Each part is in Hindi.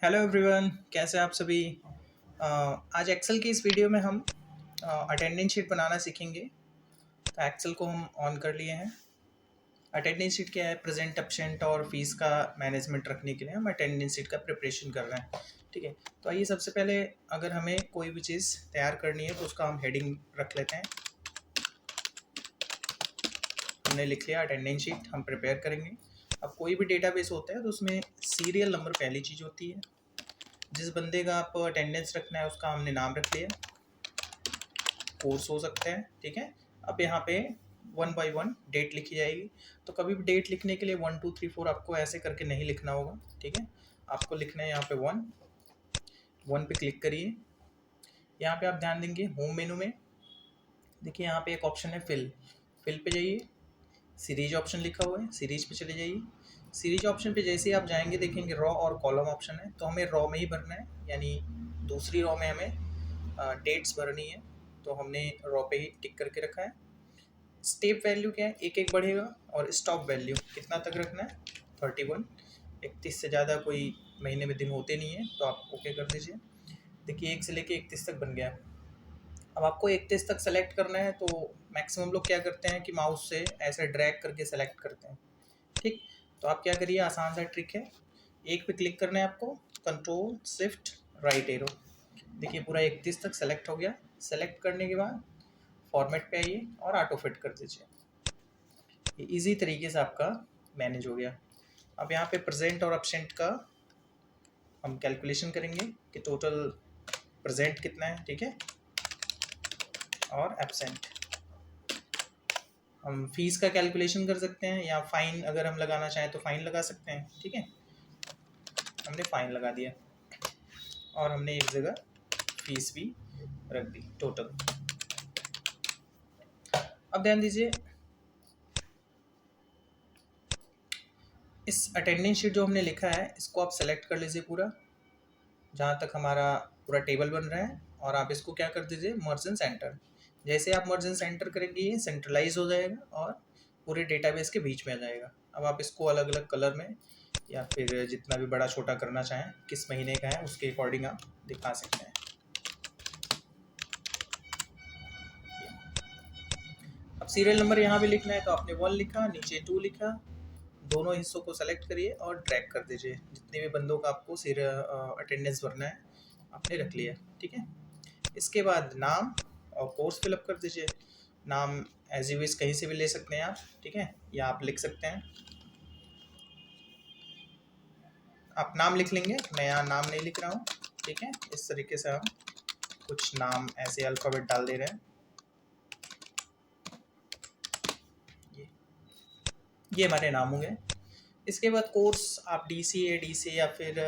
हेलो एवरीवन, कैसे हैं आप सभी। आज एक्सेल की इस वीडियो में हम अटेंडेंस शीट बनाना सीखेंगे। तो एक्सेल को हम ऑन कर लिए हैं। अटेंडेंस शीट क्या है? प्रेजेंट, एब्सेंट और फीस का मैनेजमेंट रखने के लिए हम अटेंडेंस शीट का प्रिपरेशन कर रहे हैं। ठीक है, तो आइए सबसे पहले अगर हमें कोई भी चीज़ तैयार करनी है तो उसका हम हेडिंग रख लेते हैं। हमने लिख लिया अटेंडेंस शीट, हम प्रिपेयर करेंगे। अब कोई भी डेटाबेस होता है तो उसमें सीरियल नंबर पहली चीज़ होती है। जिस बंदे का आप अटेंडेंस रखना है उसका हमने नाम रख लिया, कोर्स हो सकता है। ठीक है, अब यहाँ पे वन बाय वन डेट लिखी जाएगी। तो कभी भी डेट लिखने के लिए 1 2 3 4 आपको ऐसे करके नहीं लिखना होगा। ठीक है, आपको लिखना है यहाँ पे वन वन पे क्लिक करिए। यहाँ पे आप ध्यान देंगे होम मेनू में देखिए यहाँ पे एक ऑप्शन है फिल पे जाइए। सीरीज ऑप्शन लिखा हुआ है, सीरीज पे चले जाइए। सीरीज ऑप्शन पे जैसे ही आप जाएंगे देखेंगे रॉ और कॉलम ऑप्शन है, तो हमें रॉ में ही भरना है, यानी दूसरी रॉ में हमें डेट्स भरनी है। तो हमने रॉ पे ही टिक करके रखा है। स्टेप वैल्यू क्या है? एक एक बढ़ेगा। और स्टॉप वैल्यू कितना तक रखना है? 31। 31 से ज़्यादा कोई महीने में दिन होते नहीं है, तो आप ओके कर दीजिए। देखिए 1 से लेके 31 तक बन गया। अब आपको 31 तक सेलेक्ट करना है, तो मैक्सिमम लोग क्या करते हैं कि माउस से ऐसे ड्रैग करके सेलेक्ट करते हैं। ठीक, तो आप क्या करिए, आसान सा ट्रिक है। एक पे क्लिक करना है आपको, कंट्रोल शिफ्ट राइट एरो। देखिए पूरा 31 तक सेलेक्ट हो गया। सेलेक्ट करने के बाद फॉर्मेट पे आइए और ऑटो फिट कर दीजिए। ये इजी तरीके से आपका मैनेज हो गया। अब यहाँ पे प्रेजेंट और एब्सेंट का हम कैलकुलेशन करेंगे कि टोटल प्रेजेंट कितना है। ठीक है, और एब्सेंट हम फीस का कैलकुलेशन कर सकते हैं, या फाइन अगर हम लगाना चाहें तो फाइन लगा सकते हैं। ठीक है, हमने फाइन लगा दिया और हमने एक जगह फीस भी रख दी टोटल। अब ध्यान दीजिए, इस अटेंडेंस शीट जो हमने लिखा है इसको आप सेलेक्ट कर लीजिए पूरा, जहाँ तक हमारा पूरा टेबल बन रहा है। और आप इसको क्या कर दीजिए, मर्ज एंड सेंटर। जैसे आप मर्ज एंड सेंटर करेंगे ये सेंट्रलाइज हो जाएगा और पूरे डेटाबेस के बीच में आ जाएगा। अब आप इसको अलग अलग कलर में या फिर जितना भी बड़ा छोटा करना चाहें, किस महीने का है उसके अकॉर्डिंग आप दिखा सकते हैं। अब सीरियल नंबर यहाँ भी लिखना है, तो आपने 1 लिखा, नीचे 2 लिखा। दोनों हिस्सों को सेलेक्ट करिए और ड्रैग कर दीजिए। जितने भी बंदों का आपको अटेंडेंस भरना है आपने रख लिया। ठीक है, इसके बाद नाम और कोर्स फिलअप कर दीजिए। नाम एज यू विश कहीं से भी ले सकते हैं आप। ठीक है, या आप लिख सकते हैं, आप नाम लिख लेंगे। मैं यहाँ नाम नहीं लिख रहा हूँ। ठीक है, इस तरीके से हम कुछ नाम ऐसे अल्फ़ाबेट डाल दे रहे हैं। ये हमारे नाम होंगे। इसके बाद कोर्स आप डीसीए या फिर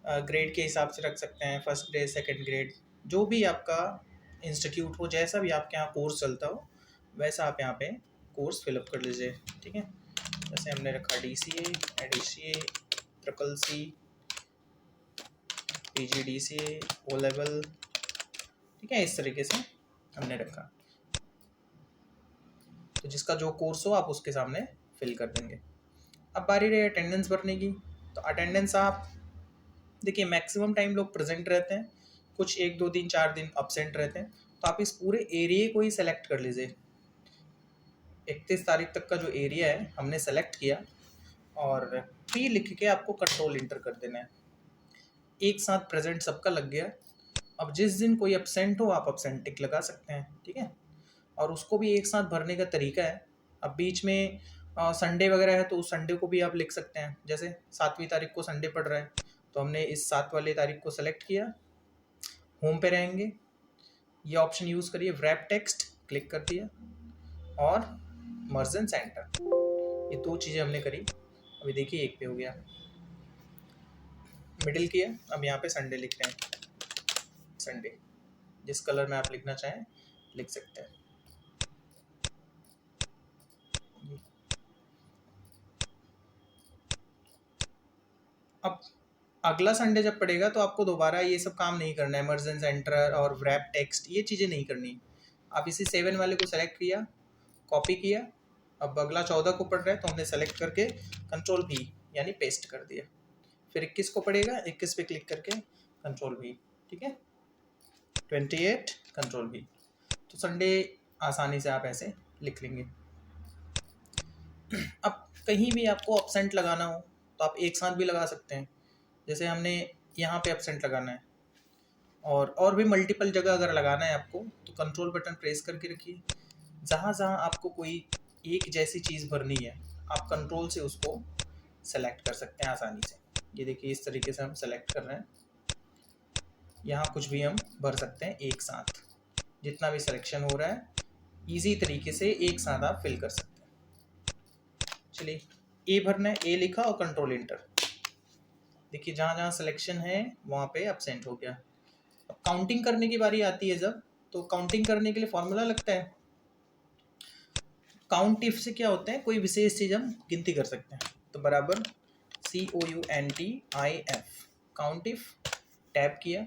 ग्रेड के हिसाब से रख सकते हैं, फर्स्ट ग्रेड, सेकंड ग्रेड, जो भी आपका इंस्टीट्यूट हो, जैसा भी आपके यहाँ कोर्स चलता हो वैसा आप यहाँ पे कोर्स फिलअप कर लीजिए। ठीक है, जैसे हमने रखा DCA, ADCA, triple C, PGDCA, O level. ठीक है, इस तरीके से हमने रखा। तो जिसका जो कोर्स हो आप उसके सामने फिल कर देंगे। अब बारी रही अटेंडेंस भरने की। तो अटेंडेंस आप देखिए मैक्सिमम टाइम लोग प्रेजेंट रहते हैं, कुछ 1 2 3 4 दिन अपसेंट रहते हैं। तो आप इस पूरे एरिया को ही सेलेक्ट कर लीजिए। 31 तारीख तक का जो एरिया है हमने सेलेक्ट किया और पी लिख के आपको कंट्रोल इंटर कर देना है। एक साथ प्रेजेंट सबका लग गया। अब जिस दिन कोई अपसेंट हो आप अपसेंट टिक लगा सकते हैं। ठीक है, और उसको भी एक साथ भरने का तरीका है। अब बीच में संडे वगैरह है तो उस संडे को भी आप लिख सकते हैं। जैसे 7वीं तारीख को संडे पड़ रहा है तो हमने इस 7 वाले तारीख को सेलेक्ट किया। होम पे रहेंगे, ये ऑप्शन यूज़ करिए, व्रैप टेक्स्ट क्लिक कर दिया और मर्ज एंड सेंटर। ये 2 चीज़ें हमने करी। अभी देखिए एक पे हो गया। मिडिल किया, अब यहाँ पे संडे लिख रहे हैं। संडे जिस कलर में आप लिखना चाहें लिख सकते हैं। अब अगला संडे जब पड़ेगा तो आपको दोबारा ये सब काम नहीं करना है, मर्ज एंड सेंटर और व्रैप टेक्स्ट ये चीज़ें नहीं करनी। आप इसी 7 वाले को सेलेक्ट किया, कॉपी किया। अब अगला 14 को पड़ रहा है तो हमने सेलेक्ट करके कंट्रोल भी यानी पेस्ट कर दिया। फिर 21 को पड़ेगा, 21 पे क्लिक करके कंट्रोल V, ठीक है, 28 कंट्रोल V। तो संडे आसानी से आप ऐसे लिख लेंगे। अब कहीं भी आपको एब्सेंट लगाना हो तो आप एक साथ भी लगा सकते हैं, जैसे हमने यहाँ पे एब्सेंट लगाना है और भी मल्टीपल जगह अगर लगाना है आपको तो कंट्रोल बटन प्रेस करके रखिए। जहाँ जहाँ आपको कोई एक जैसी चीज़ भरनी है आप कंट्रोल से उसको सेलेक्ट कर सकते हैं आसानी से। ये देखिए इस तरीके से हम सेलेक्ट कर रहे हैं, यहाँ कुछ भी हम भर सकते हैं एक साथ, जितना भी सिलेक्शन हो रहा है इजी तरीके से एक साथ आप फिल कर सकते हैं। चलिए ए भरना है, ए लिखा और कंट्रोल इंटर, देखिए जहाँ जहाँ सिलेक्शन है वहाँ पे एब्सेंट हो गया। अब काउंटिंग करने की बारी आती है जब, तो काउंटिंग करने के लिए फॉर्मूला लगता है। काउंट इफ से क्या होता है, कोई विशेष चीज़ हम गिनती कर सकते हैं, तो बराबर COUNTIF, काउंट इफ, टैप किया।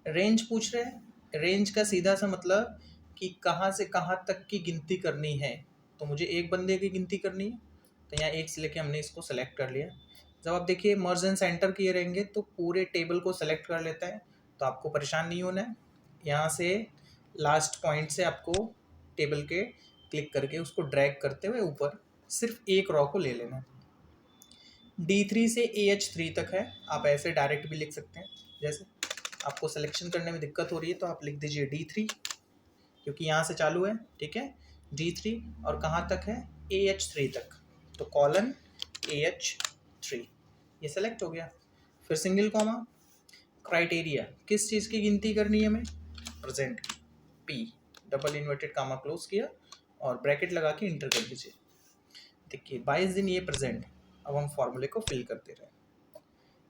रेंज पूछ रहे हैं, रेंज का सीधा सा मतलब कि कहाँ से कहाँ तक की गिनती करनी है, तो मुझे एक बंदे की गिनती करनी है, तो यहाँ एक से लेके हमने इसको सेलेक्ट कर लिया। जब आप देखिए मर्ज एंड सेंटर किए रहेंगे तो पूरे टेबल को सेलेक्ट कर लेता है, तो आपको परेशान नहीं होना है। यहाँ से लास्ट पॉइंट से आपको टेबल के क्लिक करके उसको ड्रैग करते हुए ऊपर सिर्फ एक रॉ को ले लेना है। D3 से AH3 तक है, आप ऐसे डायरेक्ट भी लिख सकते हैं। जैसे आपको सिलेक्शन करने में दिक्कत हो रही है तो आप लिख दीजिए D3, क्योंकि यहाँ से चालू है, ठीक है, D3 और कहाँ तक है AH3 तक, तो कॉलन AH3, ये सेलेक्ट हो गया। फिर सिंगल कॉमा, क्राइटेरिया किस चीज़ की गिनती करनी है हमें, प्रेजेंट की, P, double inverted comma close किया और ब्रैकेट लगा के इंटर कर दीजिए। देखिए 22 दिन ये प्रेजेंट, अब हम फॉर्मूले को फिल करते रहे,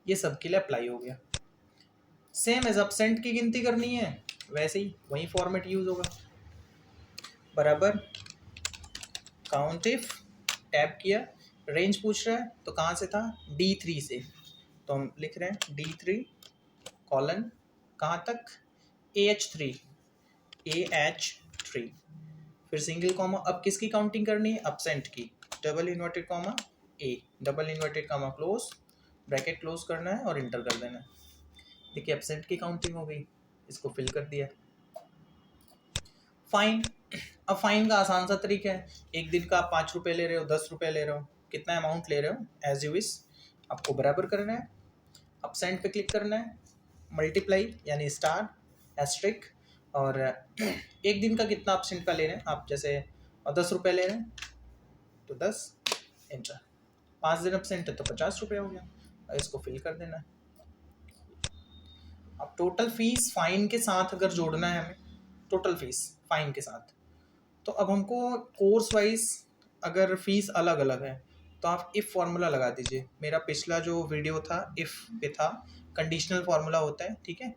ये सबके लिए अप्लाई हो गया। सेम एज एब्सेंट की गिनती करनी है, वैसे ही वही फॉर्मेट यूज होगा, बराबर काउंट इफ, टैप किया, रेंज पूछ रहा है तो कहाँ से था, D3 से, तो हम लिख रहे हैं D3 कॉलन कहाँ तक AH3, फिर सिंगल कॉमा, अब किसकी काउंटिंग करनी है, एब्सेंट की, double inverted comma A, double inverted comma close, bracket close करना है और इंटर कर देना है। देखिए एब्सेंट की काउंटिंग हो गई, इसको फिल कर दिया। फाइन, अब फाइन का आसान सा तरीका है, एक दिन का आप 5 रुपये ले रहे हो, 10 रुपये ले रहे हो, कितना अमाउंट ले रहे हो एज यू विश, आपको बराबर करना है, एब्सेंट पे क्लिक करना है, मल्टीप्लाई यानी स्टार एस्ट्रिक, और एक दिन का कितना एब्सेंट का ले रहे हैं आप, जैसे 10 रुपये ले रहे हैं तो 10 एंटर, 5 दिन एब्सेंट है तो 50 रुपये हो गया, और इसको फिल कर देना है। अब टोटल फीस फाइन के साथ अगर जोड़ना है हमें, टोटल फीस फाइन के साथ, तो अब हमको कोर्स वाइज अगर फीस अलग अलग है तो आप इफ़ फार्मूला लगा दीजिए। मेरा पिछला जो वीडियो था इफ़ पे था, कंडीशनल फार्मूला होता है, ठीक है,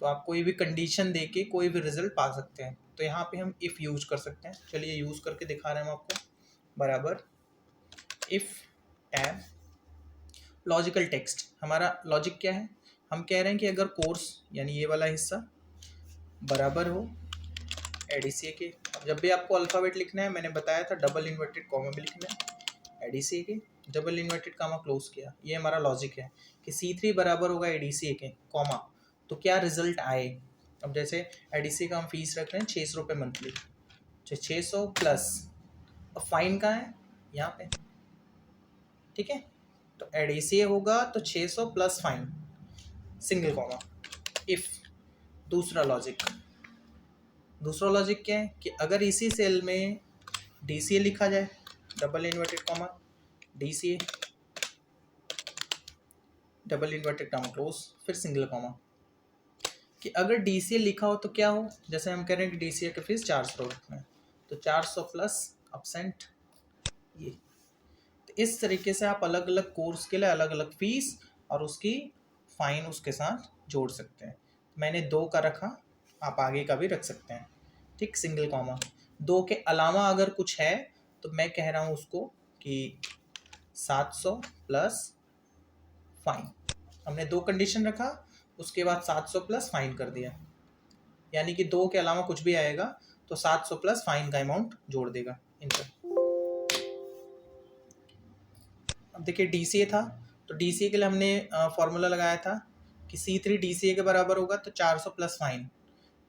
तो आप कोई भी कंडीशन दे के कोई भी रिजल्ट पा सकते हैं, तो यहाँ पे हम इफ़ यूज कर सकते हैं। चलिए यूज़ करके दिखा रहे हैं हम आपको, बराबर इफ़ टैब लॉजिकल टेक्स्ट, हमारा लॉजिक क्या है, हम कह रहे हैं कि अगर कोर्स यानी ये वाला हिस्सा बराबर हो एडीसीए के, जब भी आपको अल्फ़ाबेट लिखना है मैंने बताया था डबल इन्वर्टेड कॉमा में लिखना है, एडीसीए के डबल इन्वर्टेड कॉमा क्लोज किया, ये हमारा लॉजिक है कि C3 बराबर होगा एडीसीए के कॉमा, तो क्या रिजल्ट आए। अब जैसे एडीसीए का हम फीस रख रहे हैं 600 रुपये मंथली, 600 प्लस, अब फाइन कहाँ है यहाँ पे, ठीक है, तो एडीसीए होगा तो 600 plus fine, single comma if. दूसरा लॉजिक क्या है कि अगर इसी सेल में DCA लिखा जाए, double inverted comma DCA, double inverted comma close, फिर सिंगल कॉमा, कि अगर DCA लिखा हो तो क्या हो, जैसे हम कह रहे हैं कि DCA की फीस 400 रखना है, तो 400 प्लस एब्सेंट, ये, तो इस तरीके से आप अलग अलग कोर्स के लिए अलग अलग फीस और उसकी फाइन उसके साथ जोड़ सकते हैं। मैंने 2 का रखा, आप आगे का भी रख सकते हैं, ठीक, सिंगल कॉमा। 2 के अलावा अगर कुछ है तो मैं कह रहा हूँ उसको कि 700 प्लस फाइन, हमने 2 कंडीशन रखा, उसके बाद 700 प्लस फाइन कर दिया, यानी कि 2 के अलावा कुछ भी आएगा तो 700 प्लस फाइन का अमाउंट जोड़ देगा, इंटर। अब देखिए DCA था तो DCA के लिए हमने फॉर्मूला लगाया था कि C3 DCA के बराबर होगा, तो 400 प्लस फाइन,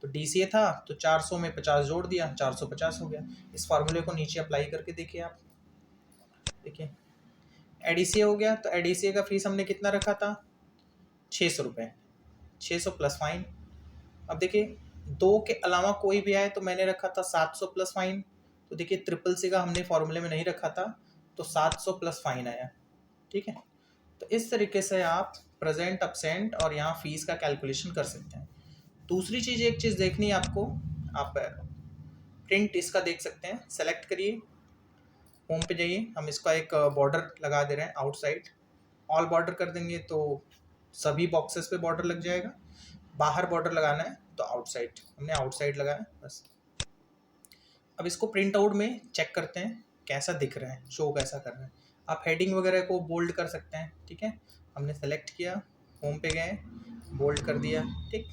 तो DCA था तो 400 में 50 जोड़ दिया, 450 हो गया। इस फार्मूले को नीचे अप्लाई करके देखिए आप, देखिए ADCA हो गया। तो ADCA का फीस हमने कितना रखा था, 600 रुपये, 600 प्लस फाइन। अब देखिए 2 के अलावा कोई भी आए तो मैंने रखा था 700 प्लस फाइन। तो देखिए ट्रिपल सी का हमने फॉर्मूले में नहीं रखा था, तो 700 प्लस फाइन आया, ठीक है। तो इस तरीके से आप प्रेजेंट, अब्सेंट और यहाँ फीस का कैलकुलेशन कर सकते हैं। दूसरी चीज़, एक चीज़ देखनी है आपको, आप प्रिंट इसका देख सकते हैं, सेलेक्ट करिए, होम पे जाइए, हम इसका एक बॉर्डर लगा दे रहे हैं आउटसाइड, ऑल बॉर्डर कर देंगे तो सभी बॉक्सेस पे बॉर्डर लग जाएगा। बाहर बॉर्डर लगाना है तो आउटसाइड, हमने आउटसाइड लगाया बस। अब इसको प्रिंट आउट में चेक करते हैं कैसा दिख रहा है, शो कैसा कर रहा है। आप हेडिंग वगैरह को बोल्ड कर सकते हैं, ठीक है। हमने सेलेक्ट किया, होम पे गए, बोल्ड कर दिया, ठीक।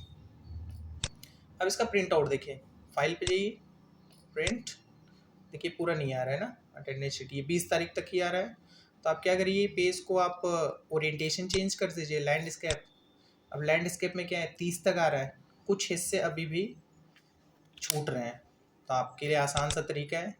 अब इसका प्रिंट आउट देखिए, फाइल पे जाइए, प्रिंट, देखिए पूरा नहीं आ रहा है ना अटेंडेंस शीट, ये 20 तारीख तक ही आ रहा है। तो आप क्या करिए, पेज को आप ओरिएंटेशन चेंज कर दीजिए, लैंडस्केप। अब लैंडस्केप में क्या है, 30 तक आ रहा है, कुछ हिस्से अभी भी छूट रहे हैं। तो आपके लिए आसान सा तरीका है,